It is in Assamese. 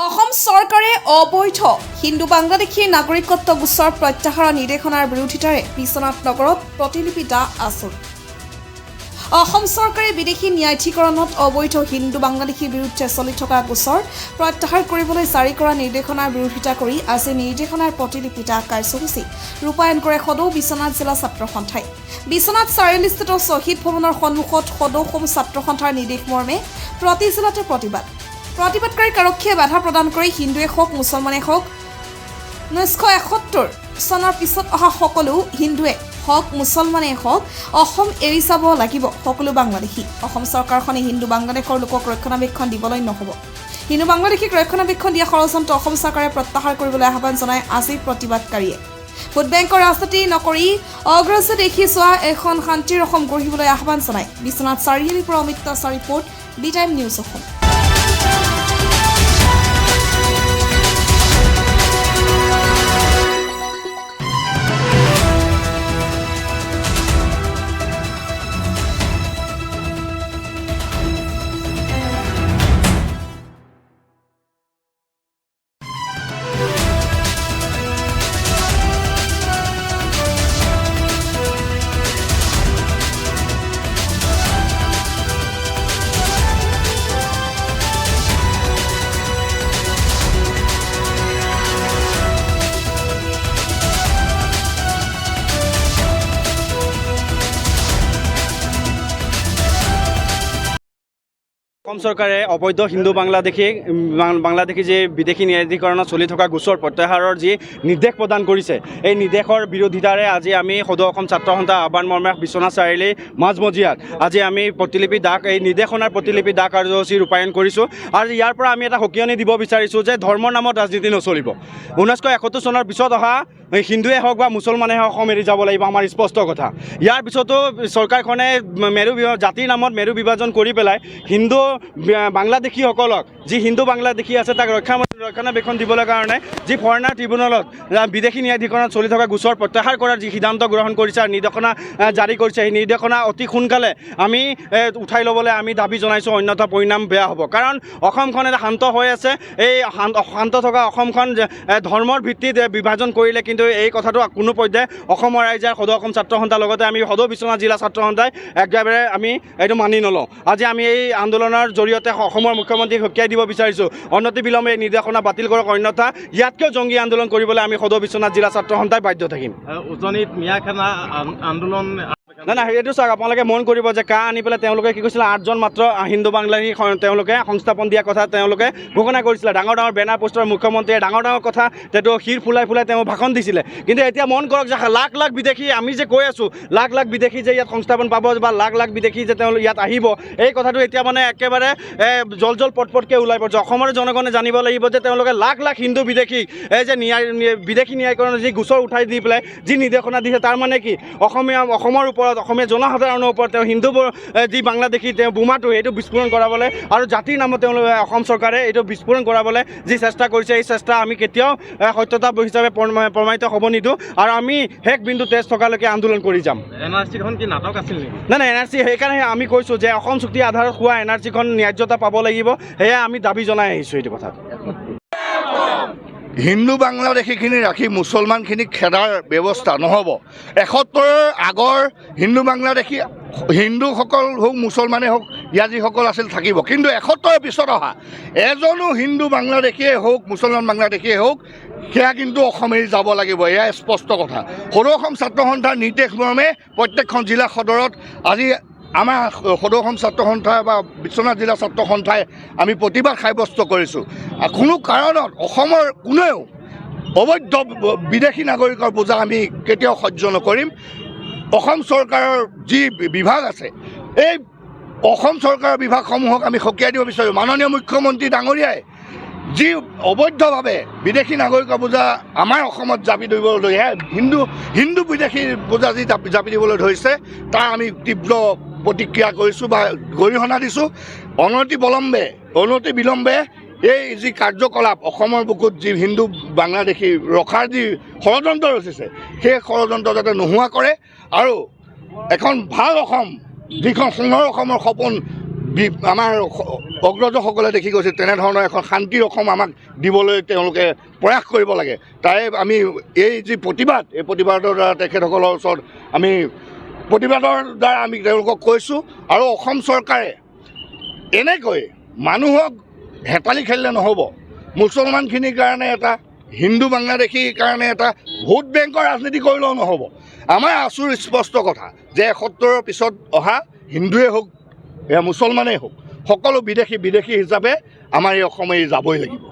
অসম চৰকাৰে অবৈধ হিন্দু বাংলাদেশীৰ নাগৰিকত্ব গোচৰ প্ৰত্যাহাৰৰ নিৰ্দেশনাৰ বিৰোধিতাৰে বিশ্বনাথ নগৰত প্ৰতিলিপি দাহ আচুৰ। অসম চৰকাৰে বিদেশী ন্যায়াধিকৰণত অবৈধ হিন্দু বাংলাদেশীৰ বিৰুদ্ধে চলি থকা গোচৰ প্ৰত্যাহাৰ কৰিবলৈ জাৰি কৰা নিৰ্দেশনাৰ বিৰোধিতা কৰি আজি নিৰ্দেশনাৰ প্ৰতিলিপি দাহ কাৰ্যসূচী ৰূপায়ণ কৰে সদৌ বিশ্বনাথ জিলা ছাত্ৰ সন্থাই। বিশ্বনাথ চাৰিআলিস্থিত শ্বহীদ ভৱনৰ সন্মুখত সদৌ অসম ছাত্ৰ সন্থাৰ নিৰ্দেশ মৰ্মে প্ৰতি জিলাতে প্ৰতিবাদকাৰীক আৰক্ষীয়ে বাধা প্ৰদান কৰি হিন্দুৱে হওক মুছলমানে হওক 1971 চনৰ পিছত অহা সকলো হিন্দুৱে হওক মুছলমানে হওক অসম এৰি যাব লাগিব সকলো বাংলাদেশী। অসম চৰকাৰখনে হিন্দু বাংলাদেশৰ লোকক ৰক্ষণাবেক্ষণ দিবলৈ নহ'ব। হিন্দু বাংলাদেশীক ৰক্ষণাবেক্ষণ দিয়া ষড়যন্ত্ৰ অসম চৰকাৰে প্ৰত্যাহাৰ কৰিবলৈ আহ্বান জনাই আজি প্ৰতিবাদকাৰীয়ে ভোট বেংকৰ ৰাজনীতি নকৰি অগ্ৰজ দেখি চোৱা এখন শান্তিৰ অসম গঢ়িবলৈ আহ্বান জনাই বিশ্বনাথ চাৰিআলিৰ পৰা অমিত দাসৰ ৰিপৰ্ট বি টাইম নিউজ অসম। অসম চৰকাৰে অবৈধ হিন্দু বাংলাদেশী যে বিদেশী ন্যায়াধিকৰণত চলি থকা গোচৰ প্ৰত্যাহাৰৰ যি নিৰ্দেশ প্ৰদান কৰিছে, এই নিৰ্দেশৰ বিৰোধিতাৰে আজি আমি সদৌ অসম ছাত্ৰ সন্থা আহ্বান মৰ্মে বিশ্বনাথ চাৰিআলি মাজমজিয়াত আজি আমি প্ৰতিলিপি দাহ এই নিৰ্দেশনাৰ প্ৰতিলিপি দাহ কাৰ্যসূচী ৰূপায়ণ কৰিছোঁ। আৰু ইয়াৰ পৰা আমি এটা সকিয়নি দিব বিচাৰিছোঁ যে ধৰ্মৰ নামত ৰাজনীতি নচলিব। 1971 চনৰ পিছত অহা হিন্দুৱে হওক বা মুছলমানে হওক অসম এৰি যাব লাগিব, আমাৰ স্পষ্ট কথা। ইয়াৰ পিছতো চৰকাৰখনে জাতিৰ নামত মেৰু বিভাজন কৰি পেলাই হিন্দু বাংলাদেশীসকলক যি হিন্দু বাংলাদেশী আছে তাক ৰক্ষণাবেক্ষণ দিবলৈ কাৰণে যি ফৰেনাৰ ট্ৰিবিউনেলত বিদেশী ন্যায়াধিকৰণত চলি থকা গোচৰ প্ৰত্যাহাৰ কৰাৰ যি সিদ্ধান্ত গ্ৰহণ কৰিছে আৰু নিৰ্দেশনা জাৰি কৰিছে, সেই নিৰ্দেশনা অতি সোনকালে আমি উঠাই ল'বলৈ আমি দাবী জনাইছোঁ, অন্যথা পৰিণাম বেয়া হ'ব। কাৰণ অসমখন এটা শান্ত হৈ আছে, এই শান্ত থকা অসমখন ধৰ্মৰ ভিত্তিত বিভাজন কৰিলে কিন্তু এই কথাটো কোনো পৰ্যায়ে অসমৰ ৰাইজে সদৌ অসম ছাত্ৰ সন্থাৰ লগতে আমি সদৌ বিশ্বনাথ জিলা ছাত্ৰ সন্থাই একেবাৰে আমি এইটো মানি নলওঁ। আজি আমি এই আন্দোলনৰ জৰিয়তে অসমৰ মুখ্যমন্ত্ৰীক সকীয়াই দিব বিচাৰিছোঁ, অনতি বিলম্বে এই নিৰ্দেশনা বাতিল কৰক, অন্যথা ইয়াতকৈও জংগী আন্দোলন কৰিবলৈ আমি সদৌ বিশ্বনাথ জিলা ছাত্ৰ সন্থাই বাধ্য থাকিম। উজনিত মিয়াখানা আন্দোলন নাই সেইটো চাওক, আপোনালোকে মন কৰিব যে কা আনি পেলাই তেওঁলোকে কি কৈছিলে 8জন মাত্ৰ হিন্দু বাংলাদেশী তেওঁলোকে সংস্থাপন দিয়া কথা তেওঁলোকে ঘোষণা কৰিছিলে। ডাঙৰ বেনাৰ পোষ্টাৰ মুখ্যমন্ত্ৰীয়ে ডাঙৰ কথা সেইটো শিৰ ফুলাই তেওঁ ভাষণ দিছিলে। কিন্তু এতিয়া মন কৰক যে লাখ বিদেশী, আমি যে কৈ আছোঁ লাখ বিদেশী যে ইয়াত সংস্থাপন পাব বা লাখ বিদেশী যে তেওঁলোক ইয়াত আহিব, এই কথাটো এতিয়া মানে একেবাৰে জল পটকৈ ওলাই পৰিছে। অসমৰ জনগণে জানিব লাগিব যে তেওঁলোকে লাখ হিন্দু বিদেশী এই যে বিদেশী ন্যায়াধিকৰণৰ যি গোচৰ উঠাই দি পেলাই যি নিৰ্দেশনা দিছে, তাৰ মানে কি অসমৰ ওপৰত অসমীয়া জনসাধাৰণৰ ওপৰত তেওঁ হিন্দুবোৰ যি বাংলাদেশী তেওঁ বোমাটো এইটো বিস্ফোৰণ কৰাবলৈ আৰু জাতিৰ নামত তেওঁলোকে অসম চৰকাৰে এইটো বিস্ফোৰণ কৰাবলৈ যি চেষ্টা কৰিছে, এই চেষ্টা আমি কেতিয়াও সত্যতা হিচাপে প্ৰমাণিত হ'ব নিদিওঁ আৰু আমি শেষ বিন্দু তেজ থকালৈকে আন্দোলন কৰি যাম। NRCখন কি নাটক আছিল নেকি? নাই NRC, সেইকাৰণে আমি কৈছোঁ যে অসম চুক্তি আধাৰত হোৱা NRCখন ন্যায্যতা পাব লাগিব, সেয়া আমি দাবী জনাই আহিছোঁ। এইটো কথা হিন্দু বাংলাদেশীখিনি ৰাখি মুছলমানখিনিক খেদাৰ ব্যৱস্থা নহ'ব। 71ৰ আগৰ হিন্দু বাংলাদেশী হিন্দুসকল হওক মুছলমানে হওক ইয়াত যিসকল আছিল থাকিব, কিন্তু 71ৰ পিছত অহা এজনো হিন্দু বাংলাদেশীয়ে হওক মুছলমান বাংলাদেশীয়ে হওক সেয়া কিন্তু অসম এৰি যাব লাগিব, এয়া স্পষ্ট কথা। সদৌ অসম ছাত্ৰ সন্থাৰ নিৰ্দেশ মৰ্মে প্ৰত্যেকখন জিলা সদৰত আজি আমাৰ সদৌ অসম ছাত্ৰ সন্থা বা বিশ্বনাথ জিলা ছাত্ৰ সন্থাই আমি প্ৰতিবাদ সাব্যস্ত কৰিছোঁ। কোনো কাৰণত অসমৰ কোনেও অবৈধ বিদেশী নাগৰিকৰ বোজা আমি কেতিয়াও সহ্য নকৰিম। অসম চৰকাৰৰ যি বিভাগ আছে, এই অসম চৰকাৰৰ বিভাগসমূহক আমি সকীয়াই দিব বিচাৰোঁ। মাননীয় মুখ্যমন্ত্ৰী ডাঙৰীয়াই যি অবৈধভাৱে বিদেশী নাগৰিকৰ বোজা আমাৰ অসমত জাপি দিবলৈ হিন্দু বিদেশীৰ বোজা যি জাপি দিবলৈ ধৰিছে, তাৰ আমি তীব্ৰ প্ৰতিক্ৰিয়া কৰিছোঁ বা গৰিহণা দিছোঁ। অনতি বিলম্বে এই যি কাৰ্যকলাপ অসমৰ বুকুত যি হিন্দু বাংলাদেশী ৰখাৰ যি ষড়যন্ত্ৰ ৰচিছে, সেই ষড়যন্ত্ৰ যাতে নোহোৱা কৰে আৰু এখন ভাল অসম, যিখন সোণৰ অসমৰ সপোন আমাৰ অগ্ৰজসকলে দেখি গৈছে তেনেধৰণৰ এখন শান্তিৰ অসম আমাক দিবলৈ তেওঁলোকে প্ৰয়াস কৰিব লাগে। তাৰে আমি এই যি প্ৰতিবাদ, এই প্ৰতিবাদৰ দ্বাৰা তেখেতসকলৰ ওচৰত আমি তেওঁলোকক কৈছোঁ। আৰু অসম চৰকাৰে এনেকৈ মানুহক হেতালি খেলিলে নহ'ব। মুছলমানখিনিৰ কাৰণে এটা, হিন্দু বাংলাদেশীৰ কাৰণে এটা ভোট বেংকৰ ৰাজনীতি কৰিলেও নহ'ব। আমাৰ আচুৰ স্পষ্ট কথা যে ৭১ৰ পিছত অহা হিন্দুৱে হওক, মুছলমানেই হওক, সকলো বিদেশী হিচাপে আমাৰ এই অসম এৰি যাবই লাগিব।